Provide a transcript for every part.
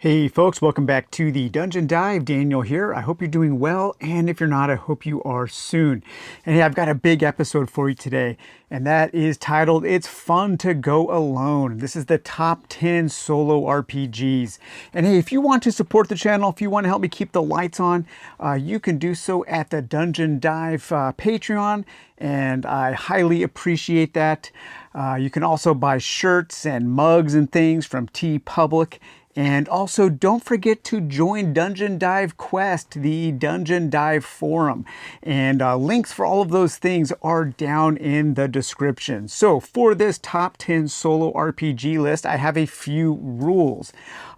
Hey folks, welcome back to the Dungeon Dive. Daniel here. I hope you're doing well, and if you're not, I hope you are soon. And hey, I've got a big episode for you today, and that is titled It's Fun to Go Alone. This is the top 10 solo RPGs. And hey, if you want to support the channel, if you want to help me keep the lights on, you can do so at the Dungeon Dive Patreon, and I highly appreciate that. You can also buy shirts and mugs and things from TeePublic. And also, don't forget to join Dungeon Dive Quest, the Dungeon Dive forum. And links for all of those things are down in the description. So for this top 10 solo RPG list, I have a few rules.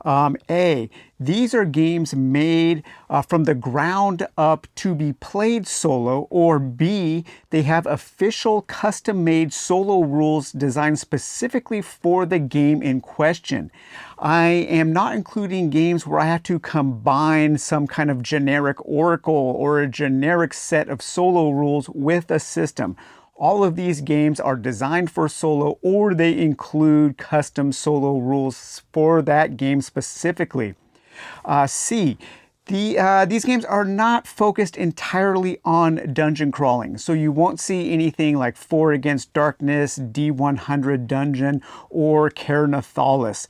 A, these are games made from the ground up to be played solo, or B, they have official custom-made solo rules designed specifically for the game in question. I am not including games where I have to combine some kind of generic oracle or a generic set of solo rules with a system. All of these games are designed for solo, or they include custom solo rules for that game specifically. C, these games are not focused entirely on dungeon crawling, so you won't see anything like 4 Against Darkness, D100 Dungeon, or Caer Nathalis.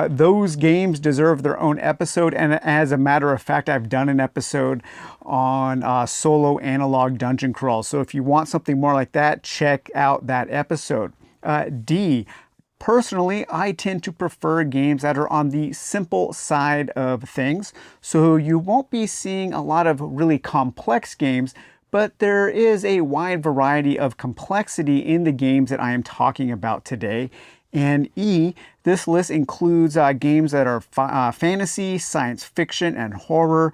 Those games deserve their own episode, and as a matter of fact, I've done an episode on solo analog dungeon crawl. So if you want something more like that, check out that episode. D, personally, I tend to prefer games that are on the simple side of things. So you won't be seeing a lot of really complex games, but there is a wide variety of complexity in the games that I am talking about today. And E, this list includes games that are fantasy, science fiction, and horror,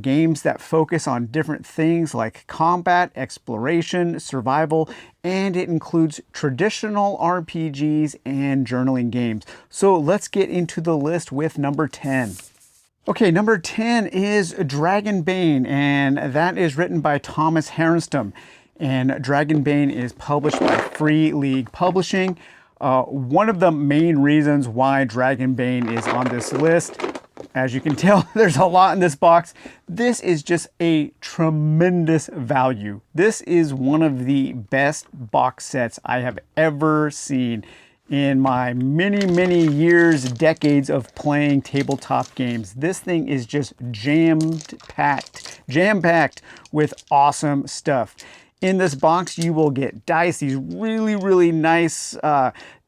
games that focus on different things like combat, exploration, survival, and it includes traditional RPGs and journaling games. So let's get into the list with number 10. Okay, number 10 is Dragonbane, and that is written by Thomas Harenstam. And Dragonbane is published by Free League Publishing. One of the main reasons why Dragonbane is on this list, as you can tell, there's a lot in this box. This is just a tremendous value. This is one of the best box sets I have ever seen in my many years, decades of playing tabletop games. This thing is just jam-packed with awesome stuff. In this box, you will get dice, these really nice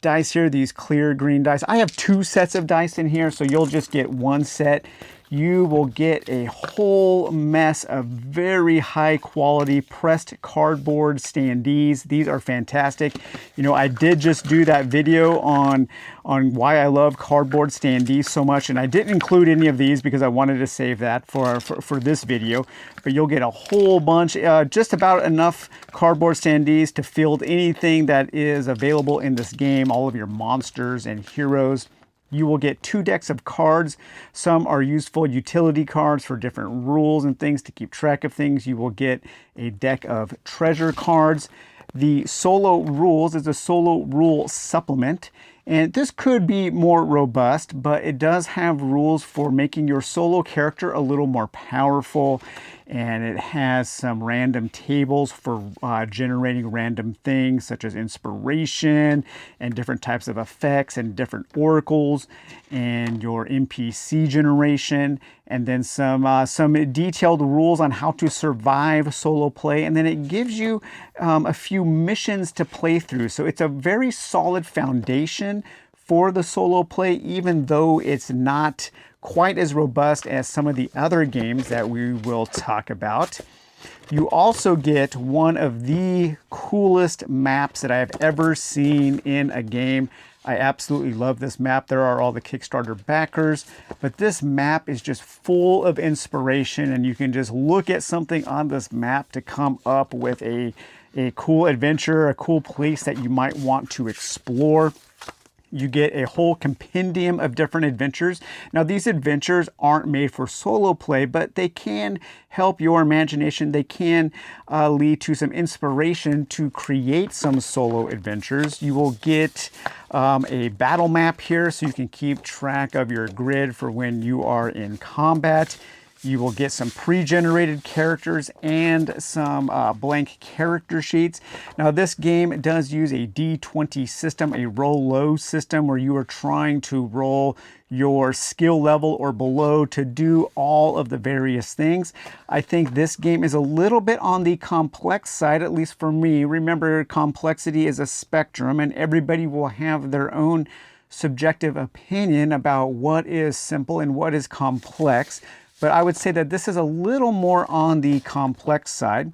dice here, these clear green dice. I have 2 sets of dice in here, so you'll just get 1 set. You will get a whole mess of very high quality pressed cardboard standees. These are fantastic. You know, I did just do that video on why I love cardboard standees so much, and I didn't include any of these because I wanted to save that for this video. But you'll get a whole bunch, just about enough cardboard standees to field anything that is available in this game, all of your monsters and heroes. You will get 2 decks of cards. Some are useful utility cards for different rules and things to keep track of things. You will get a deck of treasure cards. The solo rules is a solo rule supplement. And this could be more robust, but it does have rules for making your solo character a little more powerful. And it has some random tables for generating random things such as inspiration and different types of effects and different oracles and your NPC generation, and then some detailed rules on how to survive solo play. And then it gives you a few missions to play through. So it's a very solid foundation for the solo play, even though it's not quite as robust as some of the other games that we will talk about. You also get one of the coolest maps that I have ever seen in a game. I absolutely love this map. There are all the Kickstarter backers, but this map is just full of inspiration, and you can just look at something on this map to come up with a cool adventure, a cool place that you might want to explore. You get a whole compendium of different adventures. Now, these adventures aren't made for solo play, but they can help your imagination. They can lead to some inspiration to create some solo adventures. You will get a battle map here so you can keep track of your grid for when you are in combat. You will get some pre-generated characters and some blank character sheets. Now, this game does use a D20 system, a roll low system, where you are trying to roll your skill level or below to do all of the various things. I think this game is a little bit on the complex side, at least for me. Remember, complexity is a spectrum, and everybody will have their own subjective opinion about what is simple and what is complex. But I would say that this is a little more on the complex side.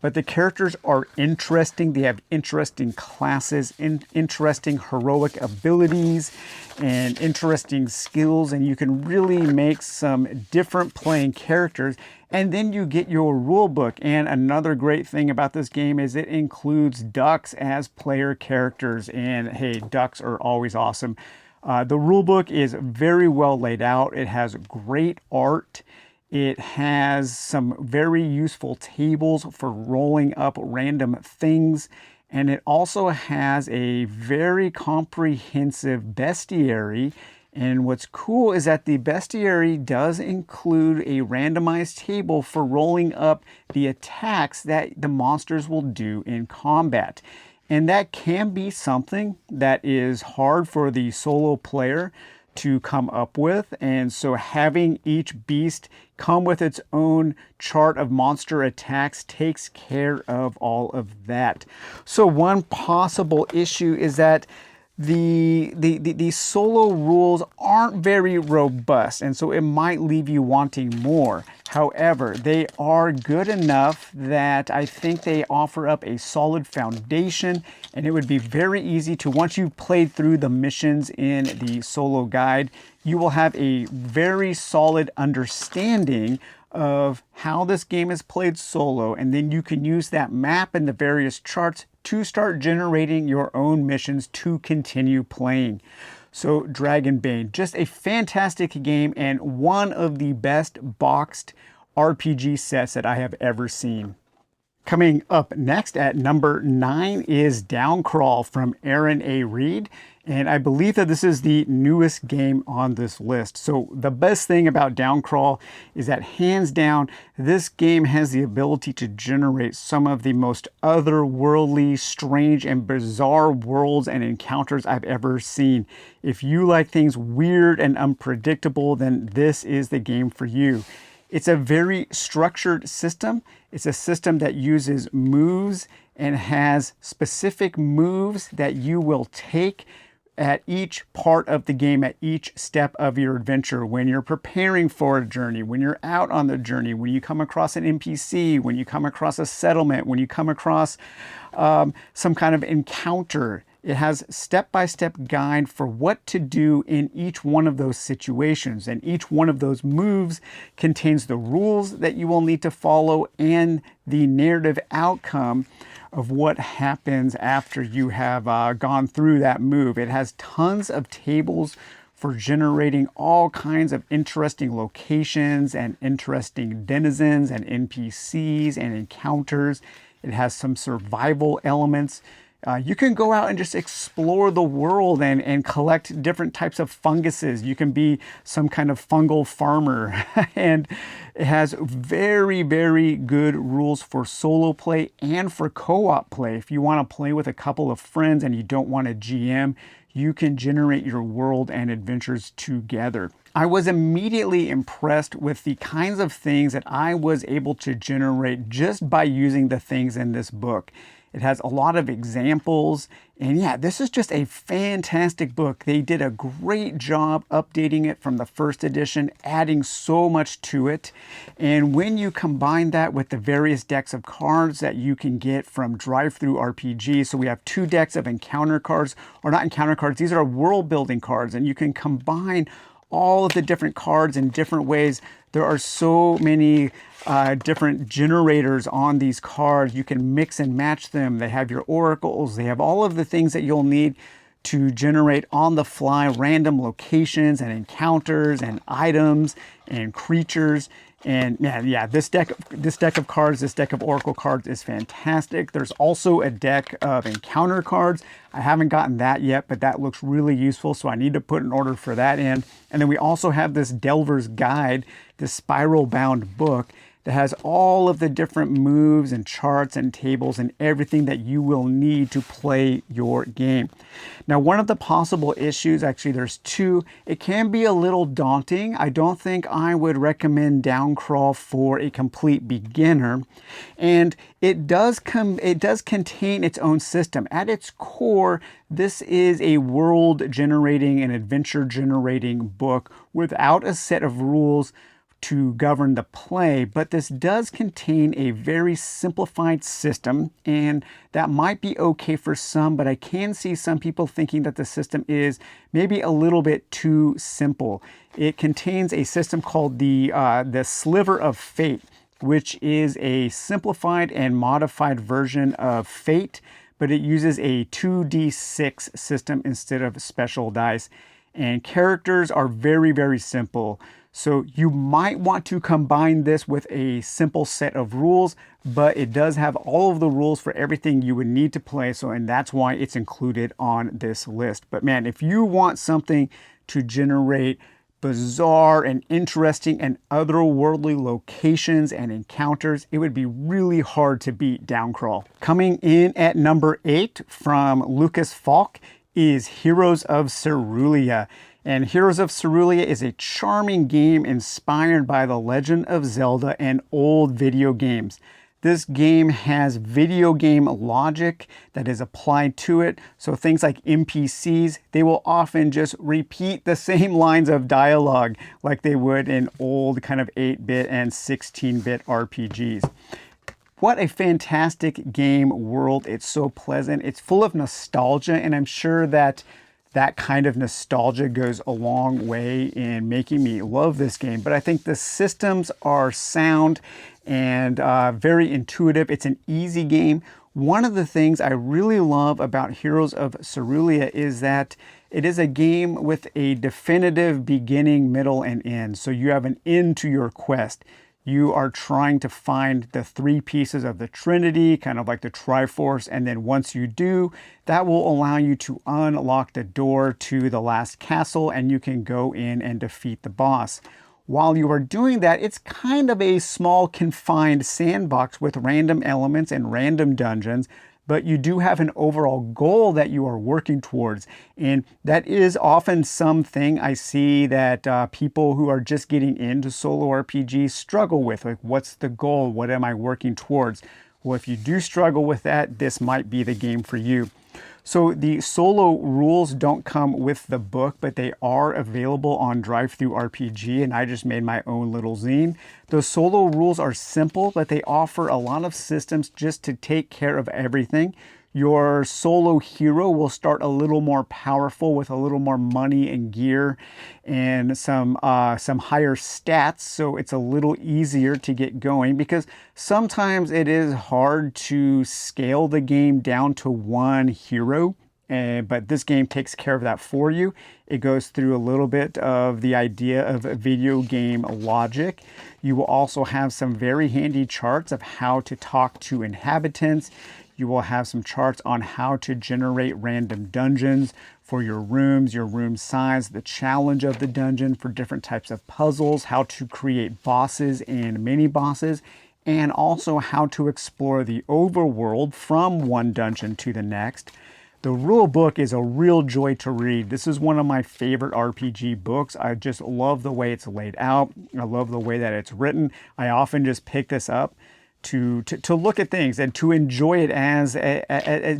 But the characters are interesting. They have interesting classes, interesting heroic abilities, and interesting skills. And you can really make some different playing characters. And then you get your rule book. And another great thing about this game is it includes ducks as player characters. And hey, ducks are always awesome. The rulebook is very well laid out. It has great art. It has some very useful tables for rolling up random things. And it also has a very comprehensive bestiary. And what's cool is that the bestiary does include a randomized table for rolling up the attacks that the monsters will do in combat. And that can be something that is hard for the solo player to come up with. And so having each beast come with its own chart of monster attacks takes care of all of that. So one possible issue is that the solo rules aren't very robust, and so it might leave you wanting more. However, they are good enough that I think they offer up a solid foundation, and it would be very easy to, once you've played through the missions in the solo guide, you will have a very solid understanding of how this game is played solo, and then you can use that map and the various charts to start generating your own missions to continue playing. So Dragonbane, just a fantastic game and one of the best boxed RPG sets that I have ever seen. Coming up next at number 9 is Downcrawl from Aaron A. Reed. And I believe that this is the newest game on this list. So the best thing about Downcrawl is that hands down, this game has the ability to generate some of the most otherworldly, strange, and bizarre worlds and encounters I've ever seen. If you like things weird and unpredictable, then this is the game for you. It's a very structured system. It's a system that uses moves and has specific moves that you will take at each part of the game, at each step of your adventure, when you're preparing for a journey, when you're out on the journey, when you come across an NPC, when you come across a settlement, when you come across some kind of encounter. It has step-by-step guide for what to do in each one of those situations. And each one of those moves contains the rules that you will need to follow and the narrative outcome of what happens after you have gone through that move. It has tons of tables for generating all kinds of interesting locations and interesting denizens and NPCs and encounters. It has some survival elements. You can go out and just explore the world and collect different types of funguses. You can be some kind of fungal farmer. And it has very, very good rules for solo play and for co-op play. If you want to play with a couple of friends and you don't want a GM, you can generate your world and adventures together. I was immediately impressed with the kinds of things that I was able to generate just by using the things in this book. It has a lot of examples, and yeah, this is just a fantastic book. They did a great job updating it from the first edition, adding so much to it. And when you combine that with the various decks of cards that you can get from DriveThruRPG, so we have 2 decks of encounter cards, or not encounter cards, these are world building cards, and you can combine all of the different cards in different ways. There are so many different generators on these cards. You can mix and match them. They have your oracles. They have all of the things that you'll need to generate on the fly random locations and encounters and items and creatures. And yeah, this deck of cards, this deck of Oracle cards is fantastic. There's also a deck of encounter cards. I haven't gotten that yet, but that looks really useful, so I need to put an order for that in. And then we also have this Delver's Guide, this spiral bound book that has all of the different moves and charts and tables and everything that you will need to play your game. Now, one of the possible issues, actually there's two, it can be a little daunting. I don't think I would recommend Downcrawl for a complete beginner. And it does contain its own system. At its core, this is a world generating and adventure generating book without a set of rules to govern the play, but this does contain a very simplified system, and that might be okay for some, but I can see some people thinking that the system is maybe a little bit too simple. It contains a system called the Sliver of Fate, which is a simplified and modified version of Fate, but it uses a 2d6 system instead of special dice, and characters are very, very simple. So you might want to combine this with a simple set of rules, but it does have all of the rules for everything you would need to play. And that's why it's included on this list. But man, if you want something to generate bizarre and interesting and otherworldly locations and encounters, it would be really hard to beat Downcrawl. Coming in at number 8 from Lucas Falk is Heroes of Cerulia. And Heroes of Cerulia is a charming game inspired by The Legend of Zelda and old video games. This game has video game logic that is applied to it. So things like NPCs, they will often just repeat the same lines of dialogue like they would in old kind of 8-bit and 16-bit RPGs. What a fantastic game world. It's so pleasant. It's full of nostalgia, and I'm sure that kind of nostalgia goes a long way in making me love this game. But I think the systems are sound and very intuitive. It's an easy game. One of the things I really love about Heroes of Cerulia is that it is a game with a definitive beginning, middle, and end. So you have an end to your quest. You are trying to find the 3 pieces of the Trinity, kind of like the Triforce, and then once you do, that will allow you to unlock the door to the last castle, and you can go in and defeat the boss. While you are doing that, it's kind of a small confined sandbox with random elements and random dungeons, but you do have an overall goal that you are working towards. And that is often something I see that people who are just getting into solo RPGs struggle with. Like, what's the goal? What am I working towards? Well, if you do struggle with that, this might be the game for you. So the solo rules don't come with the book, but they are available on DriveThruRPG, and I just made my own little zine. The solo rules are simple, but they offer a lot of systems just to take care of everything. Your solo hero will start a little more powerful with a little more money and gear and some higher stats, so it's a little easier to get going, because sometimes it is hard to scale the game down to one hero. But this game takes care of that for you. It goes through a little bit of the idea of video game logic. You will also have some very handy charts of how to talk to inhabitants. You will have some charts on how to generate random dungeons for your rooms, your room size, the challenge of the dungeon for different types of puzzles, how to create bosses and mini bosses, and also how to explore the overworld from one dungeon to the next. The rule book is a real joy to read. This is one of my favorite RPG books. I just love the way it's laid out. I love the way that it's written. I often just pick this up to look at things and to enjoy it as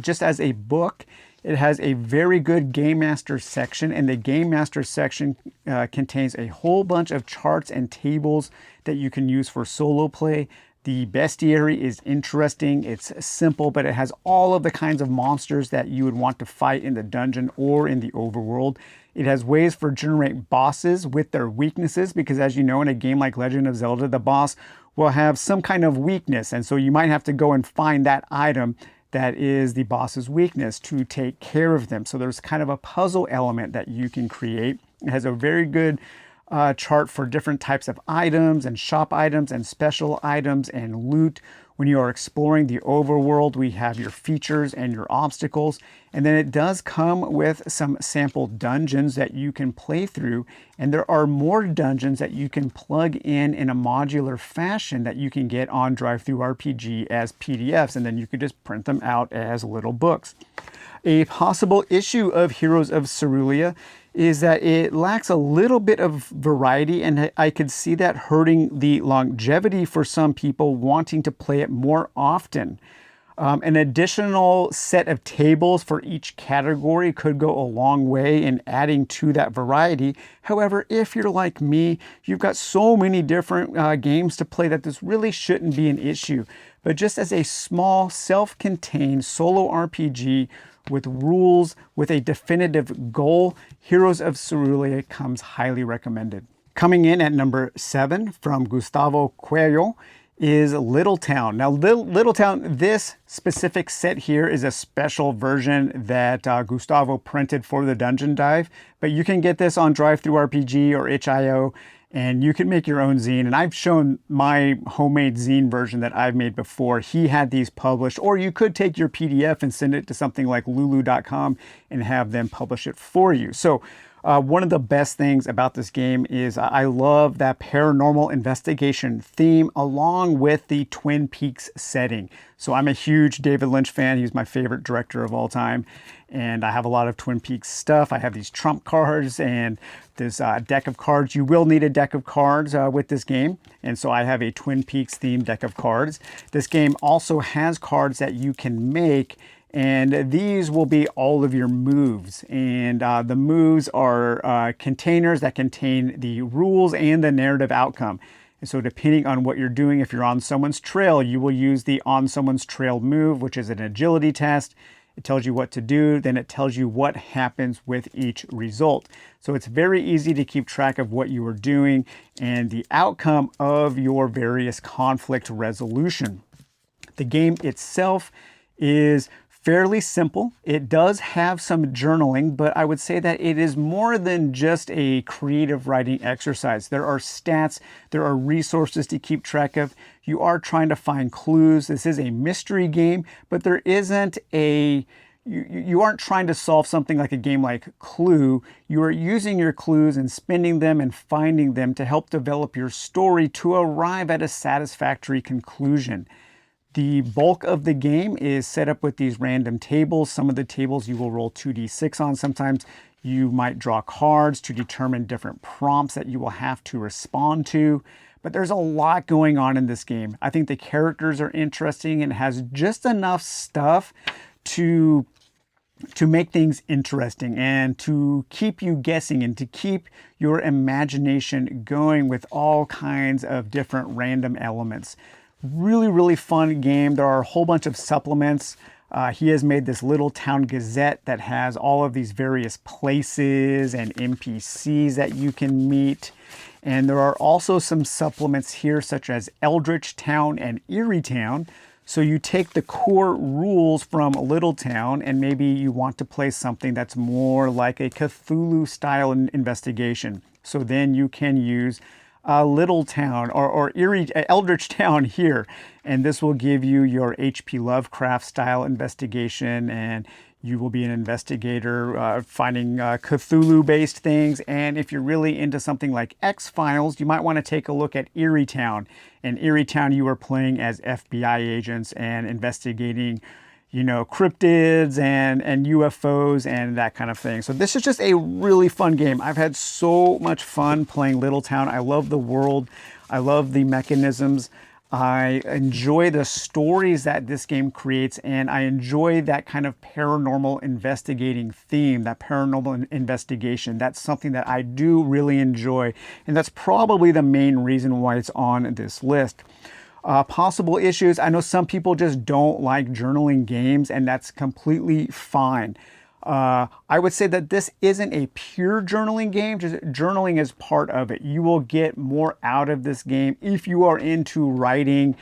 just as a book. It has a very good Game Master section, and the Game Master section contains a whole bunch of charts and tables that you can use for solo play. The bestiary is interesting. It's simple, but it has all of the kinds of monsters that you would want to fight in the dungeon or in the overworld. It has ways for generating bosses with their weaknesses, because as you know, in a game like Legend of Zelda, the boss will have some kind of weakness, and so you might have to go and find that item that is the boss's weakness, to take care of them. So there's kind of a puzzle element that you can create. It has a very good chart for different types of items and shop items and special items and loot. When you are exploring the overworld, we have your features and your obstacles. And then it does come with some sample dungeons that you can play through. And there are more dungeons that you can plug in a modular fashion that you can get on DriveThruRPG as PDFs. And then you could just print them out as little books. A possible issue of Heroes of Cerulean is that it lacks a little bit of variety, and I could see that hurting the longevity for some people wanting to play it more often. An additional set of tables for each category could go a long way in adding to that variety. However, if you're like me, you've got so many different games to play that this really shouldn't be an issue. But just as a small, self-contained solo RPG with rules, with a definitive goal, Heroes of Cerulean comes highly recommended. Coming in at number 7 from Gustavo Coelho is Little Town. Now, Little Town, this specific set here is a special version that Gustavo printed for the Dungeon Dive, but you can get this on DriveThruRPG or itch.io, and you can make your own zine. And I've shown my homemade zine version that I've made before. He had these published, or you could take your PDF and send it to something like lulu.com and have them publish it for you. So one of the best things about this game is I love that paranormal investigation theme along with the Twin Peaks setting. So I'm a huge David Lynch fan. He's my favorite director of all time. And I have a lot of Twin Peaks stuff. I have these trump cards and this deck of cards. You will need a deck of cards with this game. And so I have a Twin Peaks themed deck of cards. This game also has cards that you can make, and these will be all of your moves. And the moves are containers that contain the rules and the narrative outcome. And so depending on what you're doing, if you're on someone's trail, you will use the on someone's trail move, which is an agility test. It tells you what to do, then it tells you what happens with each result. So it's very easy to keep track of what you are doing and the outcome of your various conflict resolution. The game itself is fairly simple. It does have some journaling, but I would say that it is more than just a creative writing exercise. There are stats, there are resources to keep track of. You are trying to find clues. This is a mystery game, but there isn't you aren't trying to solve something like a game like Clue. You are using your clues and spinning them and finding them to help develop your story to arrive at a satisfactory conclusion. The bulk of the game is set up with these random tables. Some of the tables you will roll 2d6 on. Sometimes you might draw cards to determine different prompts that you will have to respond to. But there's a lot going on in this game. I think the characters are interesting and has just enough stuff to make things interesting and to keep you guessing and to keep your imagination going with all kinds of different random elements. Really, really fun game. There are a whole bunch of supplements. He has made this Little Town Gazette that has all of these various places and NPCs that you can meet. And there are also some supplements here such as Eldritch Town and Eerie Town. So you take the core rules from Little Town and maybe you want to play something that's more like a Cthulhu style investigation. So then you can use Little Town or Eldritch Town here, and this will give you your H.P. Lovecraft style investigation, and you will be an investigator finding Cthulhu based things. And if you're really into something like X-Files, you might want to take a look at Eerie Town. In Eerie Town, you are playing as FBI agents and investigating cryptids and UFOs and that kind of thing. So this is just a really fun game. I've had so much fun playing Little Town. I love the world. I love the mechanisms. I enjoy the stories that this game creates, and I enjoy that kind of paranormal investigating theme, that paranormal investigation. That's something that I do really enjoy, and that's probably the main reason why it's on this list. Possible issues. I know some people just don't like journaling games, and that's completely fine. I would say that this isn't a pure journaling game. Just journaling is part of it. You will get more out of this game if you are into writing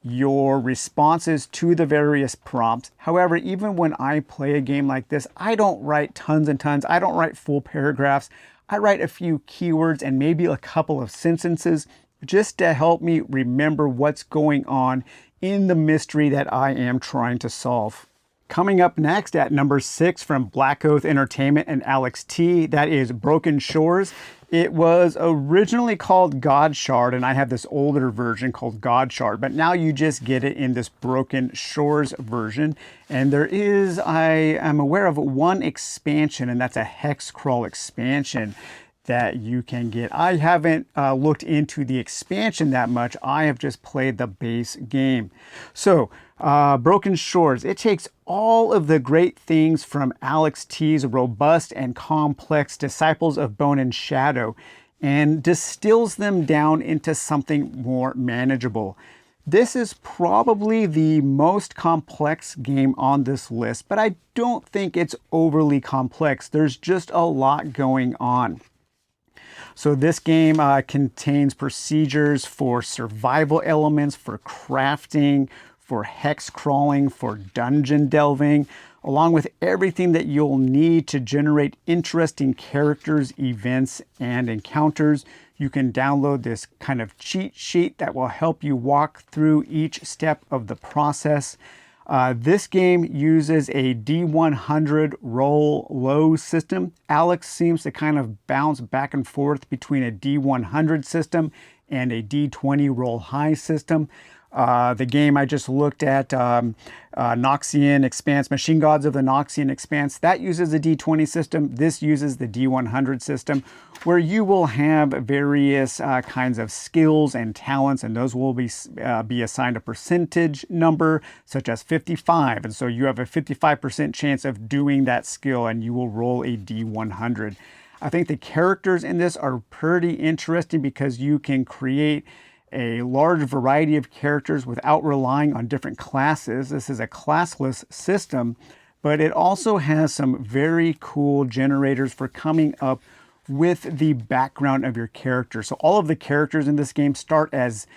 your responses to the various prompts. However, even when I play a game like this, I don't write tons and tons. I don't write full paragraphs. I write a few keywords and maybe a couple of sentences just to help me remember what's going on in the mystery that I am trying to solve. Coming up next at number 6 from Black Oath Entertainment and Alex T, that is Broken Shores. It was originally called Godshard, and I have this older version called Godshard, but now you just get it in this Broken Shores version. And there is, I am aware of one expansion, and that's a hex crawl expansion that you can get. I haven't looked into the expansion that much. I have just played the base game. So Broken Shores, it takes all of the great things from Alex T's robust and complex Disciples of Bone and Shadow and distills them down into something more manageable. This is probably the most complex game on this list, but I don't think it's overly complex. There's just a lot going on. So this game contains procedures for survival elements, for crafting, for hex crawling, for dungeon delving, along with everything that you'll need to generate interesting characters, events, and encounters. You can download this kind of cheat sheet that will help you walk through each step of the process. This game uses a D100 roll low system. Alex seems to kind of bounce back and forth between a D100 system and a D20 roll high system. The game I just looked at, Noxian Expanse, Machine Gods of the Noxian Expanse, that uses a D20 system. This uses the D100 system, where you will have various kinds of skills and talents, and those will be assigned a percentage number, such as 55. And so you have a 55% chance of doing that skill, and you will roll a D100. I think the characters in this are pretty interesting because you can create a large variety of characters without relying on different classes. This is a classless system, but it also has some very cool generators for coming up with the background of your character. So all of the characters in this game start as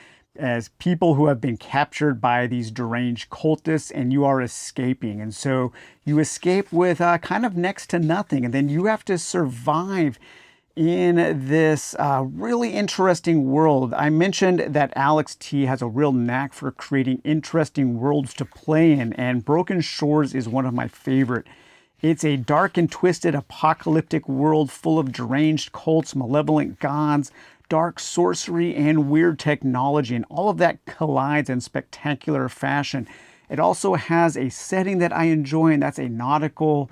people who have been captured by these deranged cultists, and you are escaping. And so you escape with kind of next to nothing, and then you have to survive in this really interesting world. I mentioned that Alex T has a real knack for creating interesting worlds to play in, and Broken Shores is one of my favorite. It's a dark and twisted apocalyptic world full of deranged cults, malevolent gods, dark sorcery, and weird technology, and all of that collides in spectacular fashion. It also has a setting that I enjoy, and that's a nautical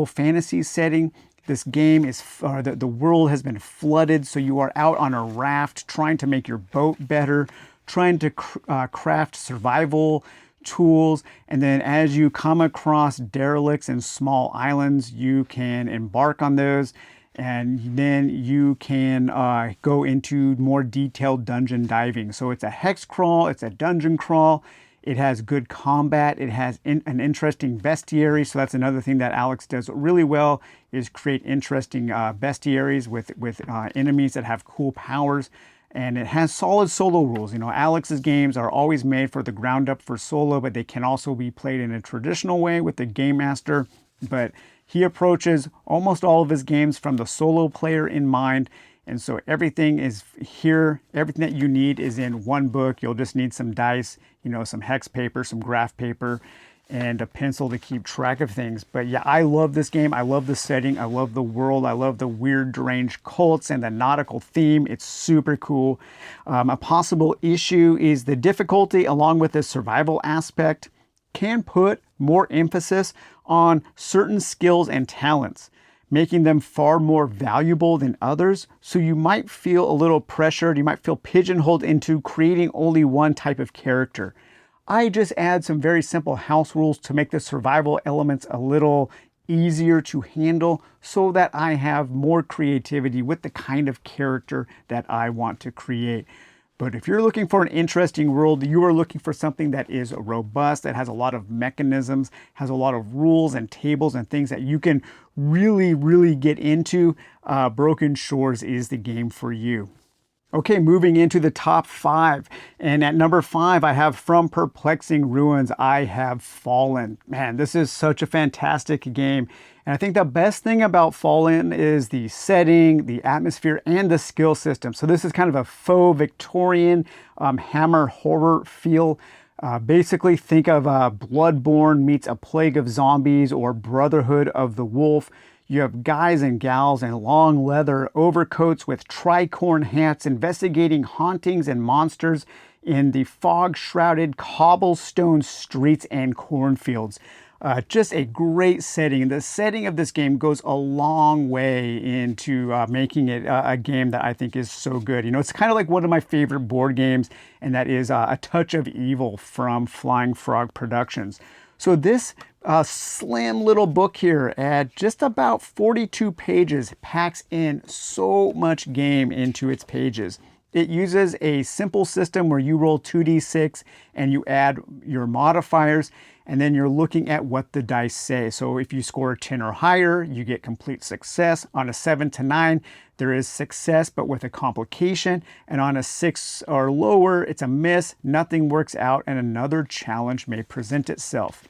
fantasy setting. This game is, the world has been flooded, so you are out on a raft trying to make your boat better, trying to craft survival tools, and then as you come across derelicts and small islands, you can embark on those, and then you can go into more detailed dungeon diving. So it's a hex crawl, it's a dungeon crawl. It has good combat. It has an interesting bestiary. So that's another thing that Alex does really well, is create interesting bestiaries with enemies that have cool powers. And it has solid solo rules. You know, Alex's games are always made for the ground up for solo, but they can also be played in a traditional way with the game master. But he approaches almost all of his games from the solo player in mind. And so everything is here. Everything that you need is in one book. You'll just need some dice, you know, some hex paper, some graph paper, and a pencil to keep track of things. But yeah, I love this game. I love the setting. I love the world. I love the weird, deranged cults and the nautical theme. It's super cool. A possible issue is the difficulty, along with the survival aspect, can put more emphasis on certain skills and talents, making them far more valuable than others. So you might feel a little pressured. You might feel pigeonholed into creating only one type of character. I just add some very simple house rules to make the survival elements a little easier to handle so that I have more creativity with the kind of character that I want to create. But if you're looking for an interesting world, you are looking for something that is robust, that has a lot of mechanisms, has a lot of rules and tables and things that you can really, really get into, Broken Shores is the game for you. Okay, moving into the top 5. And at number 5, I have From Perplexing Ruins, I Have Fallen. Man, this is such a fantastic game. And I think the best thing about Fallen is the setting, the atmosphere, and the skill system. So this is kind of a faux Victorian Hammer horror feel. Basically, think of Bloodborne meets A Plague of Zombies or Brotherhood of the Wolf. You have guys and gals in long leather overcoats with tricorn hats investigating hauntings and monsters in the fog-shrouded cobblestone streets and cornfields. Just a great setting. The setting of this game goes a long way into making it a game that I think is so good. You know, it's kind of like one of my favorite board games, and that is A Touch of Evil from Flying Frog Productions. So this slim little book here at just about 42 pages packs in so much game into its pages. It uses a simple system where you roll 2d6 and you add your modifiers, and then you're looking at what the dice say. So if you score a 10 or higher, you get complete success. On a 7 to 9, there is success, but with a complication. And on a 6 or lower, it's a miss, nothing works out, and another challenge may present itself.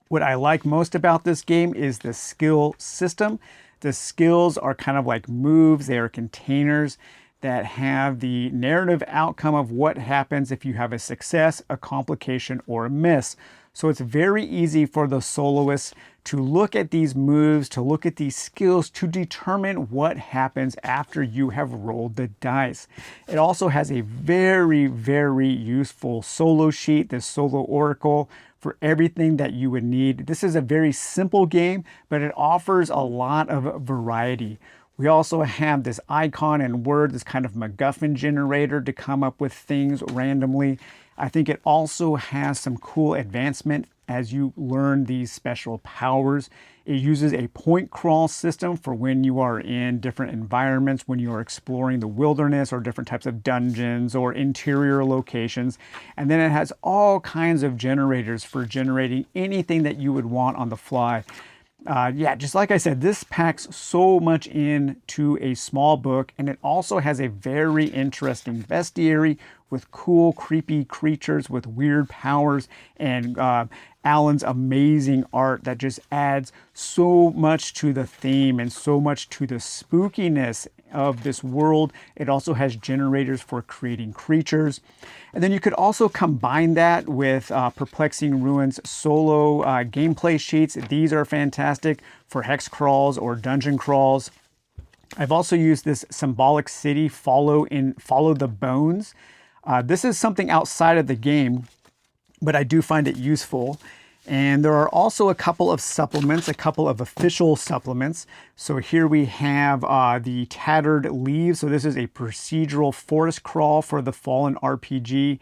What I like most about this game is the skill system. The skills are kind of like moves. They are containers that have the narrative outcome of what happens if you have a success, a complication, or a miss. So it's very easy for the soloist to look at these moves, to look at these skills, to determine what happens after you have rolled the dice. It also has a very, very useful solo sheet, this solo oracle, for everything that you would need. This is a very simple game, but it offers a lot of variety. We also have this icon and word, this kind of MacGuffin generator to come up with things randomly. I think it also has some cool advancement as you learn these special powers. It uses a point crawl system for when you are in different environments, when you are exploring the wilderness or different types of dungeons or interior locations. And then it has all kinds of generators for generating anything that you would want on the fly. Yeah, just like I said, this packs so much into a small book, and it also has a very interesting bestiary with cool, creepy creatures with weird powers, and Alan's amazing art that just adds so much to the theme and so much to the spookiness of this world. It also has generators for creating creatures. And then you could also combine that with Perplexing Ruins solo gameplay sheets. These are fantastic for hex crawls or dungeon crawls. I've also used this Symbolic City Follow the Bones. This is something outside of the game, but I do find it useful. And there are also a couple of supplements, a couple of official supplements. So here we have the Tattered Leaves. So this is a procedural forest crawl for the Fallen RPG.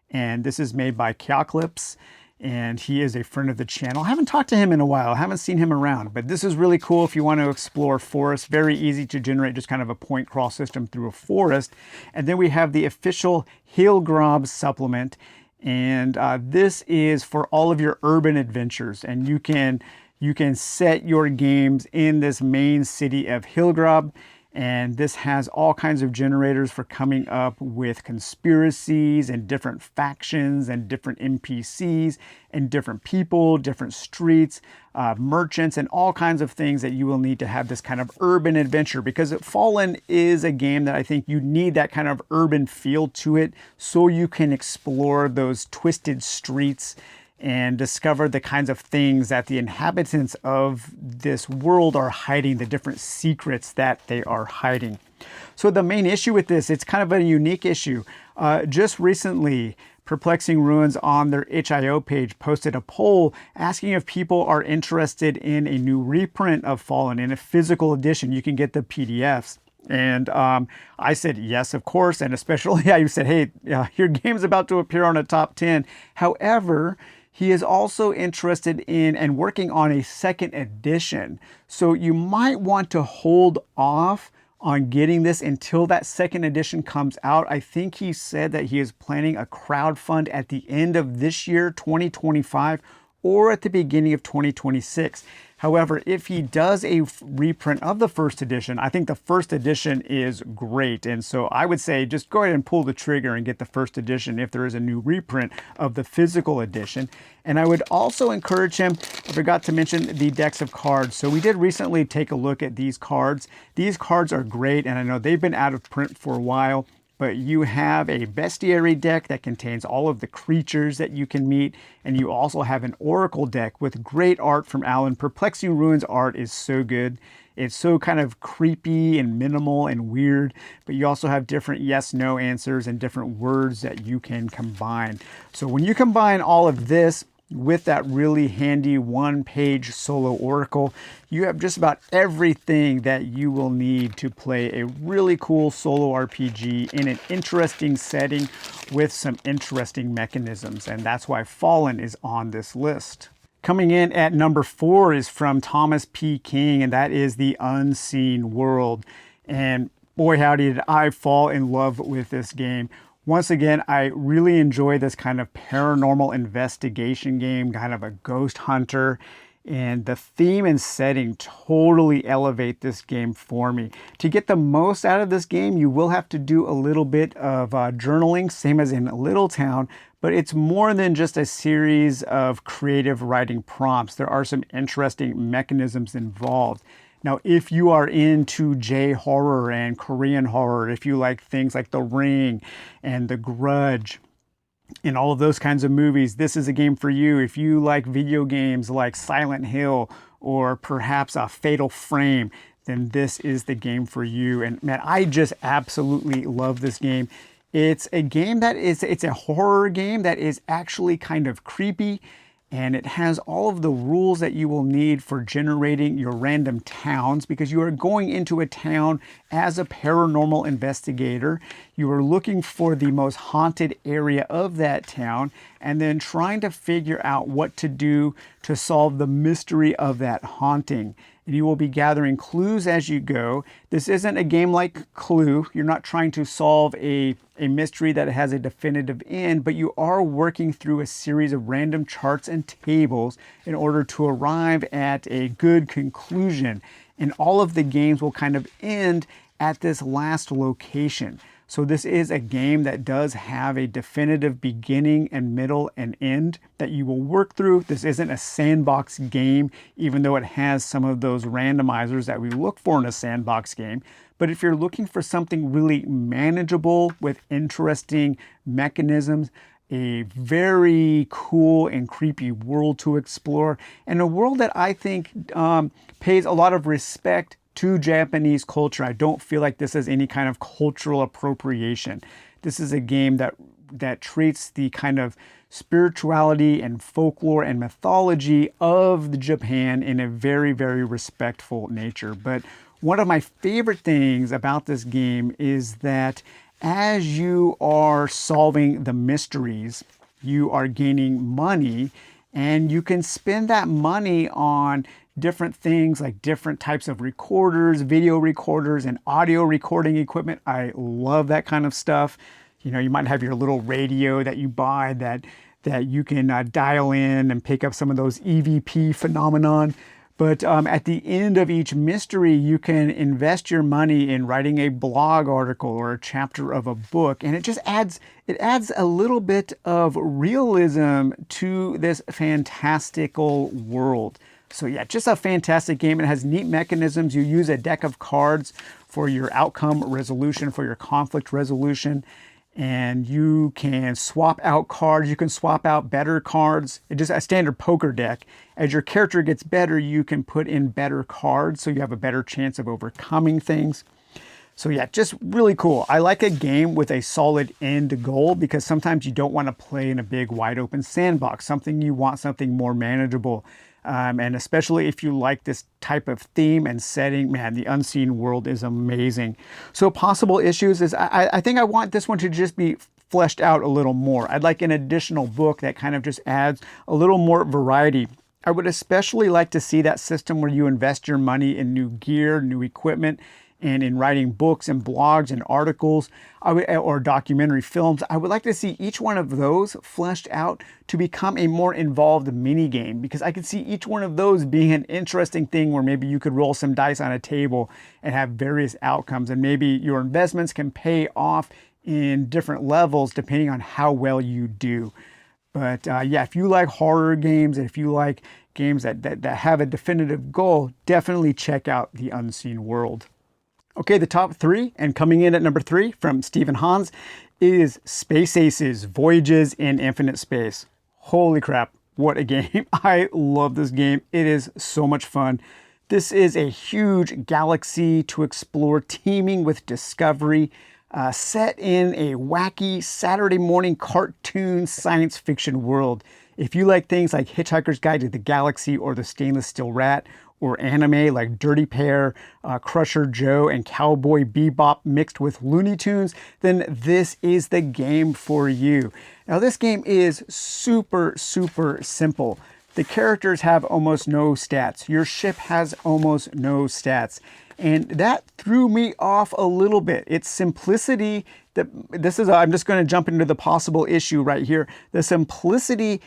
And this is made by Kyoklipse. And he is a friend of the channel. I haven't talked to him in a while. I haven't seen him around. But this is really cool if you want to explore forests. Very easy to generate just kind of a point crawl system through a forest. And then we have the official Hilgrab supplement. And this is for all of your urban adventures, and you can set your games in this main city of Hilgrab, and this has all kinds of generators for coming up with conspiracies and different factions and different NPCs and different people, different streets, merchants, and all kinds of things that you will need to have this kind of urban adventure, because Fallen is a game that I think you need that kind of urban feel to it so you can explore those twisted streets and discover the kinds of things that the inhabitants of this world are hiding, the different secrets that they are hiding. So the main issue with this, it's kind of a unique issue. Just recently, Perplexing Ruins on their itch.io page posted a poll asking if people are interested in a new reprint of Fallen in a physical edition. You can get the PDFs. And I said, yes, of course. And especially I said, hey, your game's about to appear on a top 10. However, he is also interested in and working on a second edition. So you might want to hold off on getting this until that second edition comes out. I think he said that he is planning a crowdfund at the end of this year, 2025, or at the beginning of 2026. However, if he does a reprint of the first edition, I think the first edition is great. And so I would say just go ahead and pull the trigger and get the first edition if there is a new reprint of the physical edition. And I would also encourage him, I forgot to mention the decks of cards. So we did recently take a look at these cards. These cards are great, and I know they've been out of print for a while. But you have a bestiary deck that contains all of the creatures that you can meet, and you also have an oracle deck with great art from Alan. Perplexing Ruins art is so good. It's so kind of creepy and minimal and weird, but you also have different yes/no answers and different words that you can combine. So when you combine all of this with that really handy one-page solo oracle, you have just about everything that you will need to play a really cool solo RPG in an interesting setting with some interesting mechanisms. And that's why Fallen is on this list. Coming in at number 4 is from Thomas P. King, and that is The Unseen World. And boy, howdy, did I fall in love with this game. Once again, I really enjoy this kind of paranormal investigation game, kind of a ghost hunter, and the theme and setting totally elevate this game for me. To get the most out of this game, you will have to do a little bit of journaling, same as in Little Town, but it's more than just a series of creative writing prompts. There are some interesting mechanisms involved. Now, if you are into J-horror and Korean horror, if you like things like The Ring and The Grudge and all of those kinds of movies, this is a game for you. If you like video games like Silent Hill or perhaps a Fatal Frame, then this is the game for you. And man, I just absolutely love this game. It's a game it's a horror game that is actually kind of creepy. And it has all of the rules that you will need for generating your random towns, because you are going into a town as a paranormal investigator. You are looking for the most haunted area of that town and then trying to figure out what to do to solve the mystery of that haunting. And you will be gathering clues as you go. This isn't a game like Clue. You're not trying to solve a mystery that has a definitive end, but you are working through a series of random charts and tables in order to arrive at a good conclusion. And all of the games will kind of end at this last location. So this is a game that does have a definitive beginning and middle and end that you will work through. This isn't a sandbox game, even though it has some of those randomizers that we look for in a sandbox game. But if you're looking for something really manageable with interesting mechanisms, a very cool and creepy world to explore, and a world that I think pays a lot of respect to Japanese culture. I don't feel like this is any kind of cultural appropriation. This is a game that treats the kind of spirituality and folklore and mythology of Japan in a very, very respectful nature. But one of my favorite things about this game is that as you are solving the mysteries, you are gaining money, and you can spend that money on different things like different types of recorders, video recorders, and audio recording equipment. I love that kind of stuff. You know, you might have your little radio that you buy that you can dial in and pick up some of those EVP phenomenon. But at the end of each mystery, you can invest your money in writing a blog article or a chapter of a book. And it just adds a little bit of realism to this fantastical world. So yeah, just a fantastic game. It has neat mechanisms. You use a deck of cards for your outcome resolution, for your conflict resolution. And you can swap out cards. You can swap out better cards. It's just a standard poker deck. As your character gets better, you can put in better cards, so you have a better chance of overcoming things. So yeah, just really cool. I like a game with a solid end goal, because sometimes you don't want to play in a big wide open sandbox. You want something more manageable. And especially if you like this type of theme and setting, man, The Unseen World is amazing. So possible issues is I think I want this one to just be fleshed out a little more. I'd like an additional book that kind of just adds a little more variety. I would especially like to see that system where you invest your money in new gear, new equipment, and in writing books and blogs and articles or documentary films, I would like to see each one of those fleshed out to become a more involved mini game, because I could see each one of those being an interesting thing where maybe you could roll some dice on a table and have various outcomes, and maybe your investments can pay off in different levels depending on how well you do. But yeah, if you like horror games, and if you like games that have a definitive goal, definitely check out The Unseen World. Okay, the top 3, and coming in at number 3 from Stephen Hans, is Space Aces: Voyages in Infinite Space. Holy crap, what a game. I love this game. It is so much fun. This is a huge galaxy to explore, teeming with discovery, set in a wacky Saturday morning cartoon science fiction world. If you like things like Hitchhiker's Guide to the Galaxy or The Stainless Steel Rat, or anime like Dirty Pair, Crusher Joe, and Cowboy Bebop mixed with Looney Tunes, then this is the game for you. Now, this game is super, super simple. The characters have almost no stats. Your ship has almost no stats. And that threw me off a little bit. Its simplicity, I'm just going to jump into the possible issue right here. The simplicity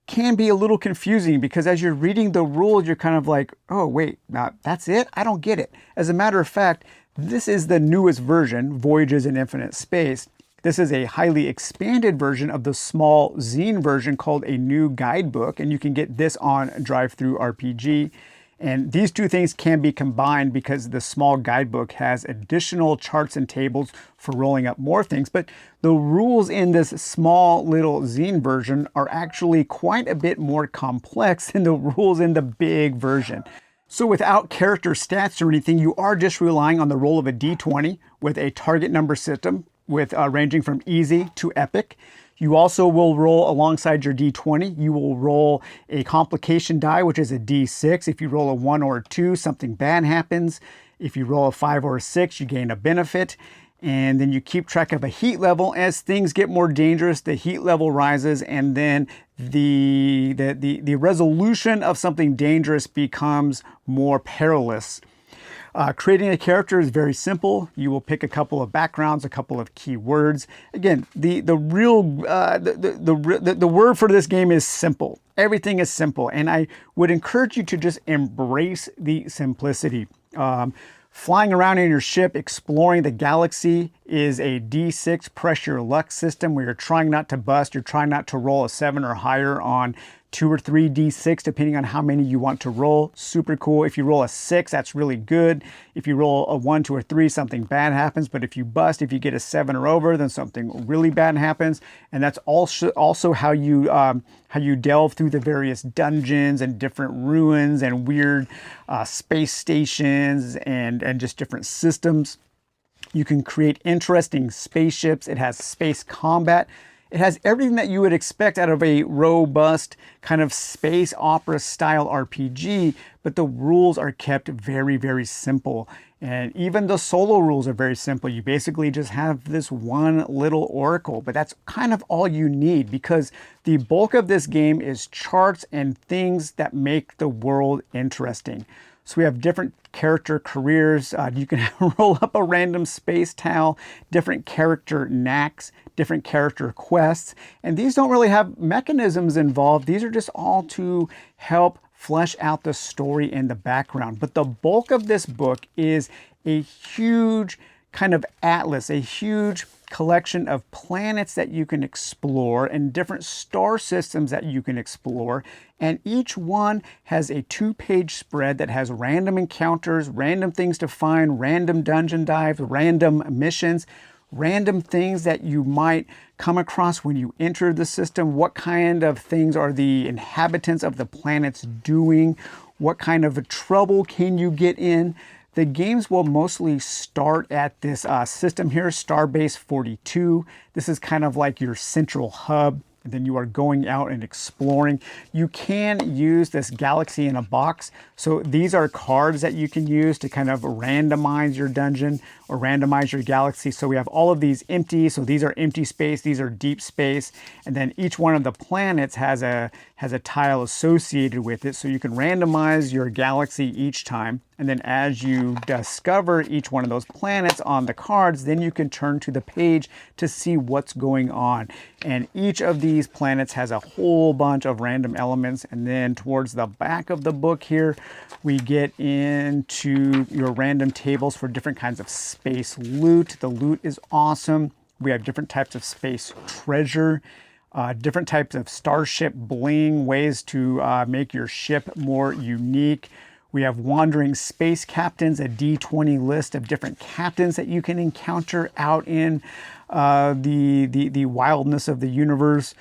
can be a little confusing, because as you're reading the rules, you're kind of like, oh, wait, that's it? I don't get it. As a matter of fact, this is the newest version, Voyages in Infinite Space. This is a highly expanded version of the small zine version called A New Guidebook, and you can get this on DriveThruRPG. And these two things can be combined because the small guidebook has additional charts and tables for rolling up more things. But the rules in this small little zine version are actually quite a bit more complex than the rules in the big version. So without character stats or anything, you are just relying on the roll of a d20 with a target number system with ranging from easy to epic. You also will roll alongside your d20. You will roll a complication die, which is a d6. If you roll a 1 or a 2, something bad happens. If you roll a 5 or a 6, you gain a benefit. And then you keep track of a heat level. As things get more dangerous, the heat level rises, and then the resolution of something dangerous becomes more perilous. Creating a character is very simple. You will pick a couple of backgrounds, a couple of keywords. Again, the word for this game is simple. Everything is simple, and I would encourage you to just embrace the simplicity. Flying around in your ship, exploring the galaxy is a D6 press your luck system where you're trying not to bust. You're trying not to roll a 7 or higher on 2 or 3 D6, depending on how many you want to roll. Super cool. If you roll a 6, that's really good. If you roll a 1, 2, or 3, something bad happens. But if you bust, if you get a 7 or over, then something really bad happens. And that's also how you delve through the various dungeons and different ruins and weird space stations and just different systems. You can create interesting spaceships. It has space combat. It has everything that you would expect out of a robust kind of space opera style RPG, but the rules are kept very, very simple. And even the solo rules are very simple. You basically just have this one little oracle, but that's kind of all you need, because the bulk of this game is charts and things that make the world interesting. So we have different character careers. You can roll up a random space towel, different character knacks, different character quests. And these don't really have mechanisms involved. These are just all to help flesh out the story in the background. But the bulk of this book is a huge kind of atlas, a huge collection of planets that you can explore and different star systems that you can explore. And each one has a 2-page spread that has random encounters, random things to find, random dungeon dives, random missions, random things that you might come across when you enter the system. What kind of things are the inhabitants of the planets doing? What kind of trouble can you get in? The games will mostly start at this system here, Starbase 42. This is kind of like your central hub. And then you are going out and exploring. You can use this galaxy in a box. So these are cards that you can use to kind of randomize your dungeon or randomize your galaxy. So we have all of these empty. So these are empty space, these are deep space. And then each one of the planets has a tile associated with it. So you can randomize your galaxy each time. And then as you discover each one of those planets on the cards, then you can turn to the page to see what's going on. And each of these planets has a whole bunch of random elements. And then towards the back of the book here, we get into your random tables for different kinds of space loot. The loot is awesome. We have different types of space treasure. Different types of starship bling, ways to make your ship more unique. We have wandering space captains, a D20 list of different captains that you can encounter out in the wildness of the universe.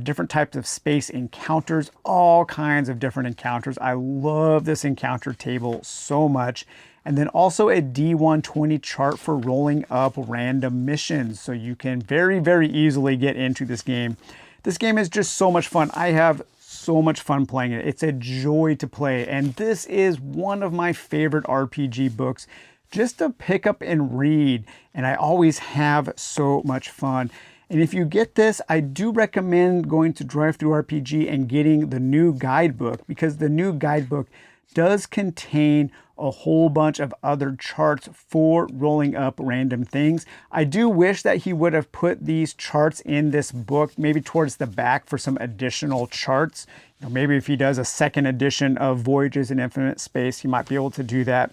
Different types of space encounters, all kinds of different encounters. I love this encounter table so much. And then also a D120 chart for rolling up random missions. So you can very, very easily get into this game. This game is just so much fun. I have so much fun playing it. It's a joy to play. And this is one of my favorite RPG books just to pick up and read. And I always have so much fun. And if you get this, I do recommend going to DriveThruRPG and getting the new guidebook, because the new guidebook does contain a whole bunch of other charts for rolling up random things. I do wish that he would have put these charts in this book, maybe towards the back for some additional charts. You know, maybe if he does a second edition of Voyages in Infinite Space, he might be able to do that.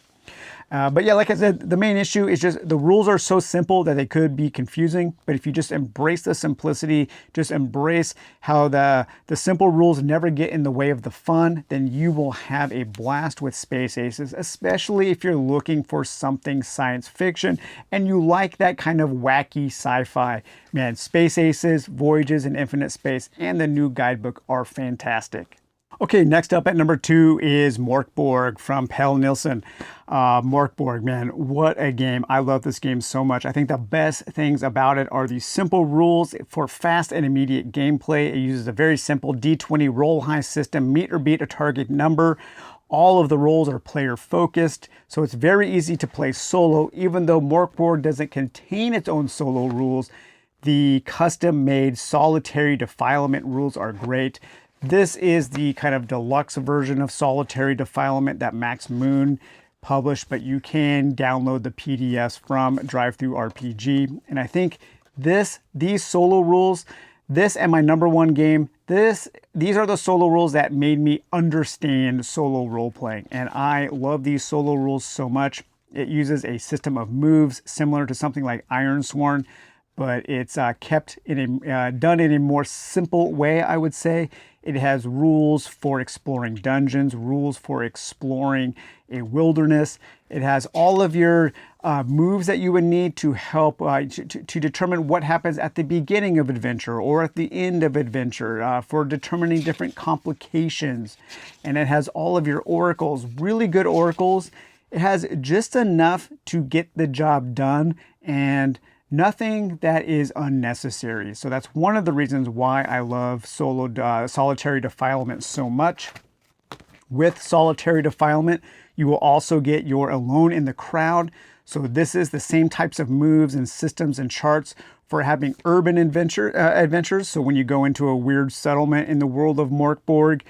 But yeah, like I said, the main issue is just the rules are so simple that they could be confusing. But if you just embrace the simplicity, just embrace how the simple rules never get in the way of the fun, then you will have a blast with Space Aces, especially if you're looking for something science fiction and you like that kind of wacky sci-fi. Man, Space Aces, Voyages in Infinite Space, and the new guidebook are fantastic. Okay, next up at number 2 is Mörk Borg from Pelle Nilsson. Mörk Borg, man, what a game. I love this game so much. I think the best things about it are these simple rules for fast and immediate gameplay. It uses a very simple D20 roll high system, meet or beat a target number. All of the roles are player focused, so it's very easy to play solo. Even though Mörk Borg doesn't contain its own solo rules, the custom-made solitary defilement rules are great. This is the kind of deluxe version of Solitary Defilement that Max Moon published, but you can download the PDFs from DriveThruRPG. And I think these solo rules, this and my number 1 game, these are the solo rules that made me understand solo role-playing. And I love these solo rules so much. It uses a system of moves similar to something like Ironsworn, but it's kept in done in a more simple way, I would say. It has rules for exploring dungeons, rules for exploring a wilderness. It has all of your moves that you would need to help to determine what happens at the beginning of adventure or at the end of adventure, for determining different complications. And it has all of your oracles, really good oracles. It has just enough to get the job done and nothing that is unnecessary. So that's one of the reasons why I love Solitary Defilement so much. With Solitary Defilement, you will also get your Alone in the Crowd. So this is the same types of moves and systems and charts for having urban adventures. So when you go into a weird settlement in the world of Mörk Borg,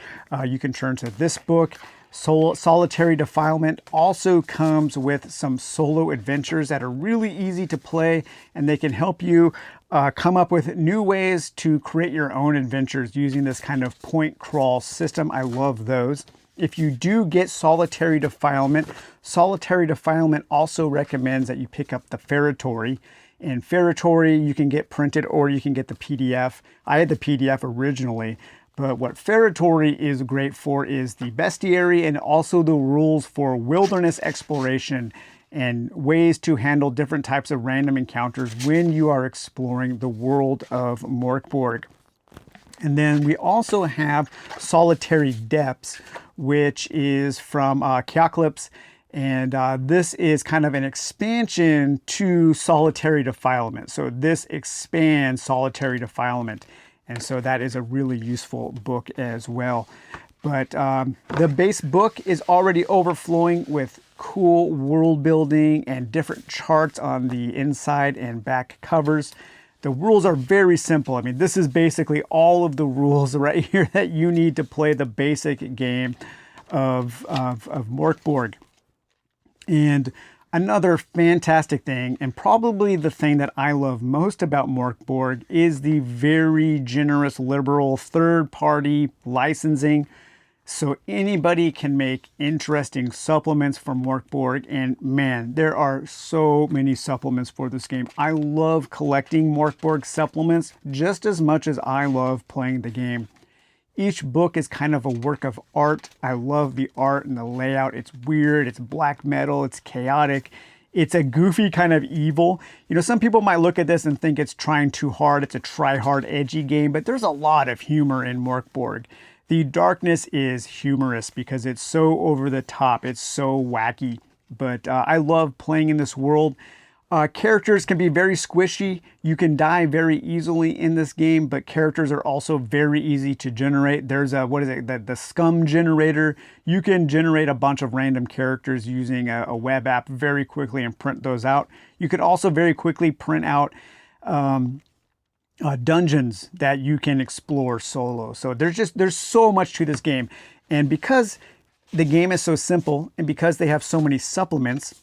you can turn to this book. Solitary Defilement also comes with some solo adventures that are really easy to play, and they can help you come up with new ways to create your own adventures using this kind of point crawl system. I love those. If you do get Solitary Defilement also recommends that you pick up the Feretory. In Feretory, you can get printed or you can get the PDF. I had the PDF originally. But what Feretory is great for is the bestiary and also the rules for wilderness exploration and ways to handle different types of random encounters when you are exploring the world of Mörk Borg. And then we also have Solitary Depths, which is from Chaoclipse. And this is kind of an expansion to Solitary Defilement. So this expands Solitary Defilement. And so that is a really useful book as well. But the base book is already overflowing with cool world building and different charts on the inside and back covers. The rules are very simple. I mean, this is basically all of the rules right here that you need to play the basic game of Mörk Borg. And another fantastic thing, and probably the thing that I love most about Mörk Borg, is the very generous, liberal third-party licensing. So anybody can make interesting supplements for Mörk Borg, and man, there are so many supplements for this game. I love collecting Mörk Borg supplements just as much as I love playing the game. Each book is kind of a work of art. I love the art and the layout. It's weird, it's black metal, it's chaotic. It's a goofy kind of evil. You know, some people might look at this and think it's trying too hard. It's a try-hard, edgy game, but there's a lot of humor in Mörk Borg. The darkness is humorous because it's so over the top. It's so wacky, but I love playing in this world. Characters can be very squishy. You can die very easily in this game, but characters are also very easy to generate. There's a, the scum generator. You can generate a bunch of random characters using a web app very quickly and print those out. You could also very quickly print out dungeons that you can explore solo. So there's so much to this game. And because the game is so simple and because they have so many supplements,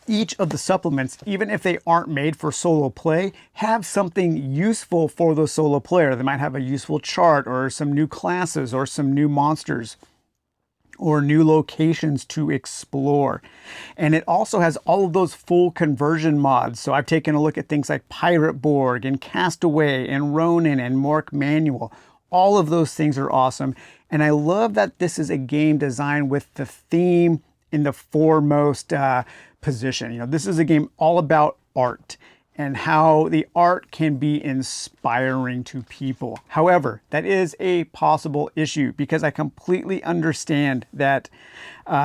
each of the supplements, even if they aren't made for solo play, have something useful for the solo player. They might have a useful chart or some new classes or some new monsters or new locations to explore. And it also has all of those full conversion mods. So I've taken a look at things like Pirate Borg and Castaway and Ronin and Mork Manual. All of those things are awesome. And I love that this is a game designed with the theme in the foremost position. You know, this is a game all about art and how the art can be inspiring to people. However, that is a possible issue because I completely understand that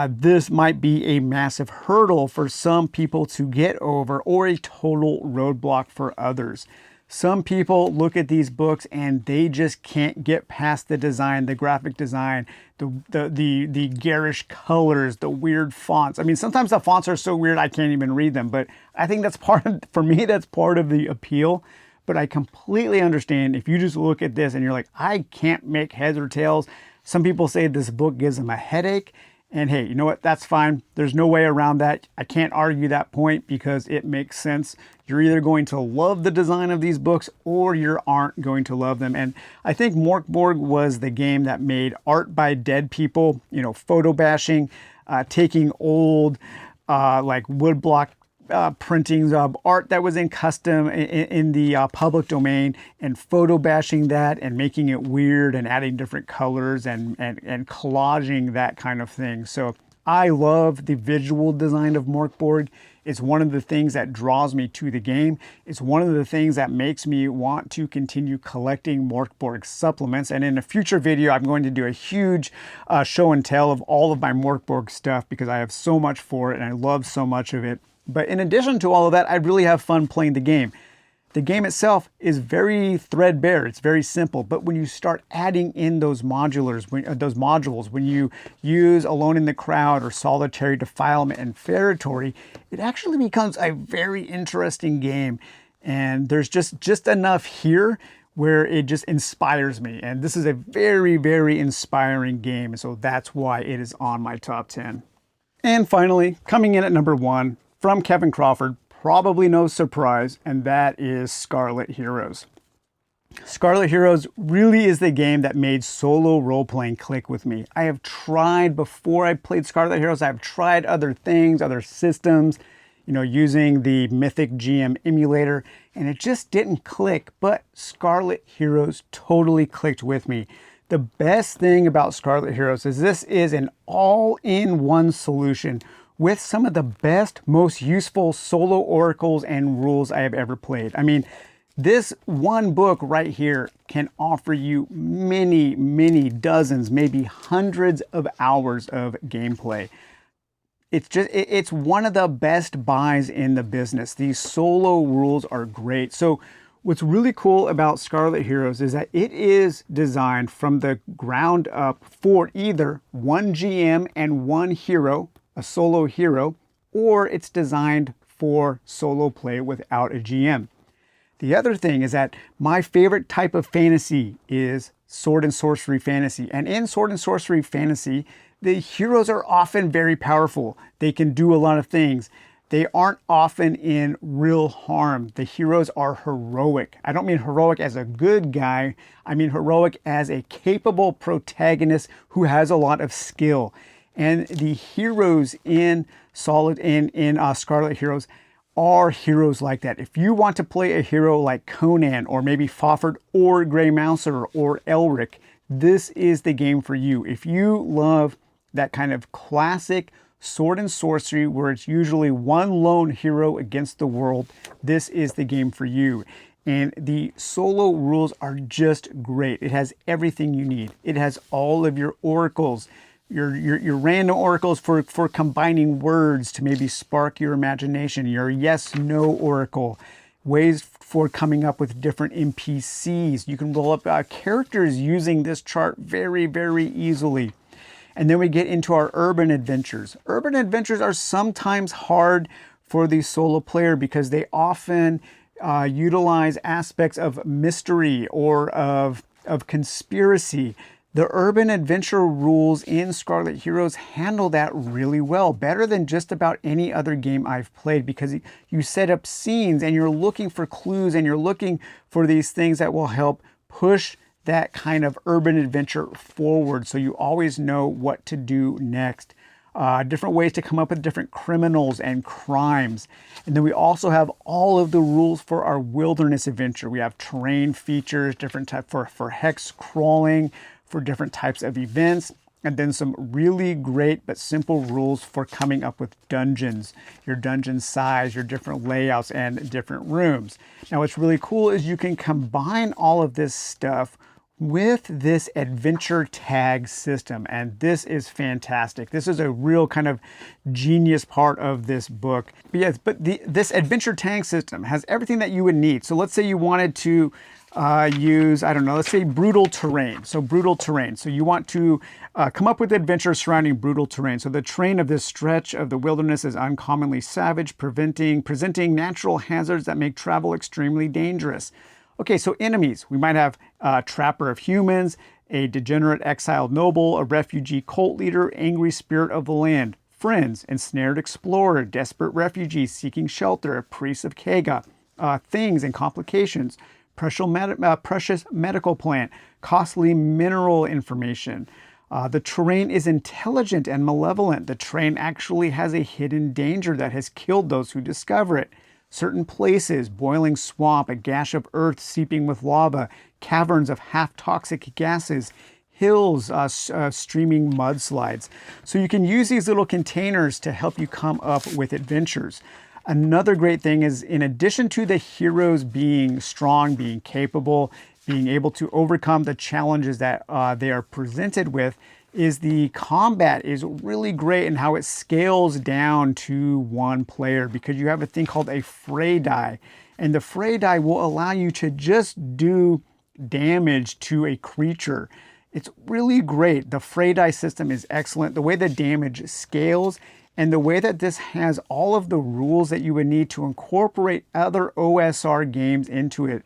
this might be a massive hurdle for some people to get over or a total roadblock for others. Some people look at these books and they just can't get past the design, the graphic design, the garish colors, the weird fonts. I mean, sometimes the fonts are so weird I can't even read them, but I think that's for me, that's part of the appeal. But I completely understand if you just look at this and you're like, I can't make heads or tails. Some people say this book gives them a headache. And hey, you know what? That's fine. There's no way around that. I can't argue that point because it makes sense. You're either going to love the design of these books or you aren't going to love them. And I think Mörk Borg was the game that made art by dead people, you know, photo bashing, taking old like woodblock printings of art that was in custom in the public domain and photo bashing that and making it weird and adding different colors and collaging that kind of thing. So I love the visual design of Mörk Borg. It's one of the things that draws me to the game. It's one of the things that makes me want to continue collecting Mörk Borg supplements. And in a future video, I'm going to do a huge show and tell of all of my Mörk Borg stuff because I have so much for it and I love so much of it. But in addition to all of that, I really have fun playing the game. The game itself is very threadbare. It's very simple. But when you start adding in those modules, when you use Alone in the Crowd or Solitary Defilement and Feretory, it actually becomes a very interesting game. And there's just enough here where it just inspires me. And this is a very, very inspiring game. So that's why it is on my top 10. And finally, coming in at number 1, from Kevin Crawford, probably no surprise, and that is Scarlet Heroes. Scarlet Heroes really is the game that made solo role-playing click with me. I have tried, before I played Scarlet Heroes, I've tried other things, other systems, you know, using the Mythic GM emulator, and it just didn't click, but Scarlet Heroes totally clicked with me. The best thing about Scarlet Heroes is this is an all-in-one solution with some of the best, most useful solo oracles and rules I have ever played. I mean, this one book right here can offer you many, many dozens, maybe hundreds of hours of gameplay. It's one of the best buys in the business. These solo rules are great. So what's really cool about Scarlet Heroes is that it is designed from the ground up for either one GM and one hero, a solo hero, or it's designed for solo play without a GM. The other thing is that my favorite type of fantasy is sword and sorcery fantasy. And in sword and sorcery fantasy, the heroes are often very powerful. They can do a lot of things. They aren't often in real harm. The heroes are heroic. I don't mean heroic as a good guy. I mean heroic as a capable protagonist who has a lot of skill. And the heroes in Scarlet Heroes are heroes like that. If you want to play a hero like Conan or maybe Fafhrd or Grey Mouser or Elric, this is the game for you. If you love that kind of classic sword and sorcery where it's usually one lone hero against the world, this is the game for you. And the solo rules are just great. It has everything you need. It has all of your oracles, your random oracles for combining words to maybe spark your imagination, your yes/no oracle, ways for coming up with different NPCs. You can roll up characters using this chart very, very easily. And then we get into our urban adventures. Urban adventures are sometimes hard for the solo player because they often utilize aspects of mystery or of conspiracy. The urban adventure rules in Scarlet Heroes handle that really well, better than just about any other game I've played, because you set up scenes and you're looking for clues and you're looking for these things that will help push that kind of urban adventure forward, so you always know what to do next. Different ways to come up with different criminals and crimes. And then we also have all of the rules for our wilderness adventure. We have terrain features, different type for hex crawling, for different types of events, and then some really great but simple rules for coming up with dungeons, your dungeon size, your different layouts, and different rooms. Now what's really cool is you can combine all of this stuff with this adventure tag system, and this is fantastic. This is a real kind of genius part of this book. This adventure tag system has everything that you would need. So let's say you wanted to use, I don't know, let's say brutal terrain. So brutal terrain. So you want to come up with adventure surrounding brutal terrain. So the terrain of this stretch of the wilderness is uncommonly savage, presenting natural hazards that make travel extremely dangerous. Okay, so enemies. We might have a trapper of humans, a degenerate exiled noble, a refugee cult leader, angry spirit of the land. Friends, ensnared explorer, desperate refugee seeking shelter, a priest of Kega. Things and complications. Precious medical plant, costly mineral information. The terrain is intelligent and malevolent. The terrain actually has a hidden danger that has killed those who discover it. Certain places, boiling swamp, a gash of earth seeping with lava, caverns of half-toxic gases, hills, streaming mudslides. So you can use these little containers to help you come up with adventures. Another great thing is, in addition to the heroes being strong, being capable, being able to overcome the challenges that they are presented with, is the combat is really great in how it scales down to one player, because you have a thing called a fray die. And the fray die will allow you to just do damage to a creature. It's really great. The fray die system is excellent. The way the damage scales and the way that this has all of the rules that you would need to incorporate other OSR games into it.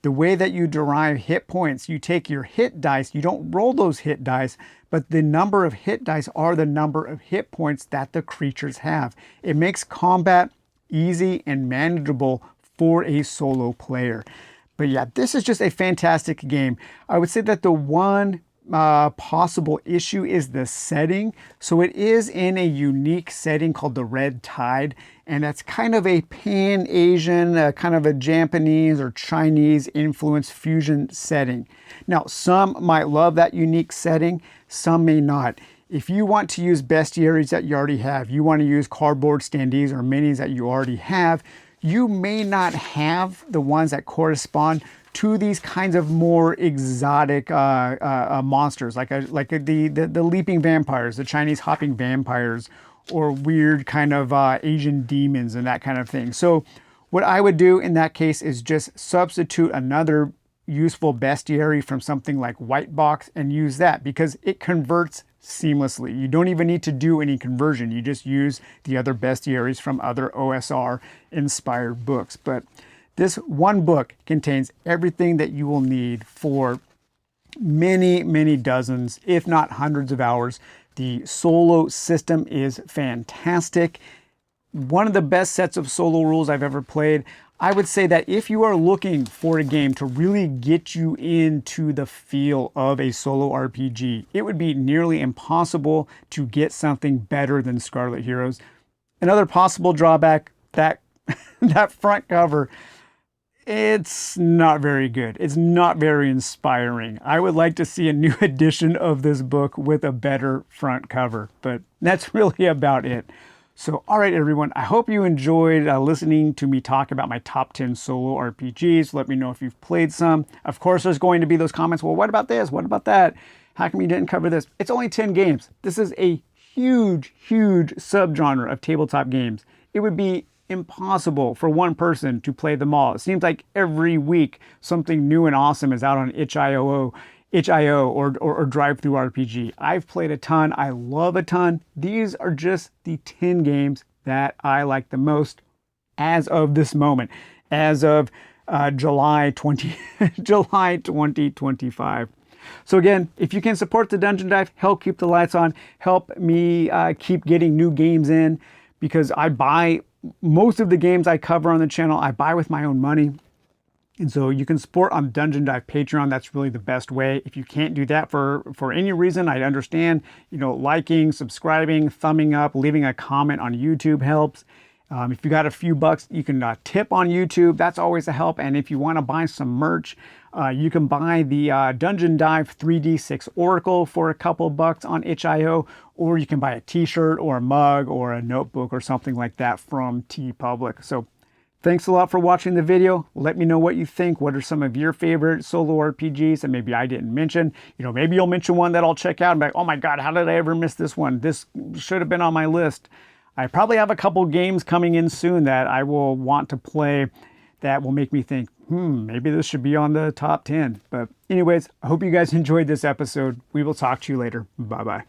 The way that you derive hit points, you take your hit dice, you don't roll those hit dice, but the number of hit dice are the number of hit points that the creatures have. It makes combat easy and manageable for a solo player. But yeah, this is just a fantastic game. I would say that the one possible issue is the setting. So it is in a unique setting called the Red Tide, and that's kind of a Pan-Asian, kind of a Japanese or Chinese influence fusion setting. Now, some might love that unique setting, some may not. If you want to use bestiaries that you already have, you want to use cardboard standees or minis that you already have, you may not have the ones that correspond to these kinds of more exotic monsters, like the leaping vampires, the Chinese hopping vampires, or weird kind of Asian demons and that kind of thing. So what I would do in that case is just substitute another useful bestiary from something like White Box and use that, because it converts seamlessly. You don't even need to do any conversion. You just use the other bestiaries from other OSR inspired books. But this one book contains everything that you will need for many, many dozens, if not hundreds of hours. The solo system is fantastic. One of the best sets of solo rules I've ever played. I would say that if you are looking for a game to really get you into the feel of a solo RPG, it would be nearly impossible to get something better than Scarlet Heroes. Another possible drawback, that that front cover, it's not very good. It's not very inspiring. I would like to see a new edition of this book with a better front cover, but that's really about it. So, all right, everyone, I hope you enjoyed listening to me talk about my top 10 solo RPGs. Let me know if you've played some. Of course, there's going to be those comments. Well, what about this? What about that? How come you didn't cover this? It's only 10 games. This is a huge, huge subgenre of tabletop games. It would be impossible for one person to play them all. It seems like every week something new and awesome is out on itch.io or DriveThruRPG. I've played a ton. I love a ton. These are just the 10 games that I like the most as of this moment, as of July 2025. So again, if you can support the Dungeon Dive, help keep the lights on, help me keep getting new games in, because I buy most of the games I cover on the channel, I buy with my own money. And so you can support on Dungeon Dive Patreon. That's really the best way. If you can't do that for any reason, I understand. Liking, subscribing, thumbing up, leaving a comment on YouTube helps. If you got a few bucks, you can tip on YouTube. That's always a help. And if you want to buy some merch, you can buy the Dungeon Dive 3D6 Oracle for a couple bucks on itch.io, or you can buy a t-shirt or a mug or a notebook or something like that from TeePublic. So thanks a lot for watching the video. Let me know what you think. What are some of your favorite solo RPGs that maybe I didn't mention? Maybe you'll mention one that I'll check out and be like, oh my God, how did I ever miss this one? This should have been on my list. I probably have a couple games coming in soon that I will want to play that will make me think, maybe this should be on the top 10. But anyways, I hope you guys enjoyed this episode. We will talk to you later. Bye-bye.